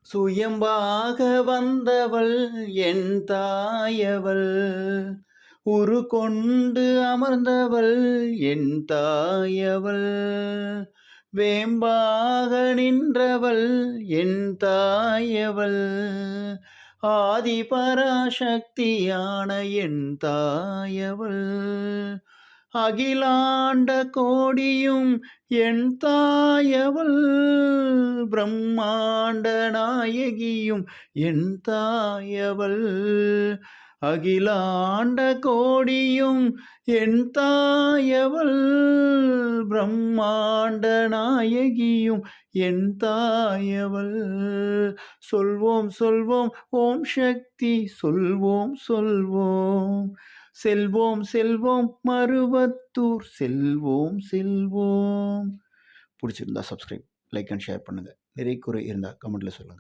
சுயம்பாக வந்தவள் என் தாயவள், உருக்கொண்டு அமர்ந்தவள் என் தாயவள், வேம்பாக நின்றவள் என் தாயவள், ஆதிபராசக்தியான என் தாயவள், அகிலாண்ட கோடியும் என் தாயவள், பிரம்மாண்ட நாயகியும் என் தாயவள், அகிலாண்ட கோடியும் என் தாயவள், பிரம்மாண்ட நாயகியும் என் தாயவள். சொல்வோம் சொல்வோம் ஓம் சக்தி, சொல்வோம் சொல்வோம், செல்வோம் செல்வோம் மருவத்தூர், செல்வோம் செல்வோம். பிடிச்சிருந்தா சப்ஸ்கிரைப், லைக் அண்ட் ஷேர் பண்ணுங்கள். நிறை குறை இருந்தால் கமெண்ட்டில் சொல்லுங்கள்.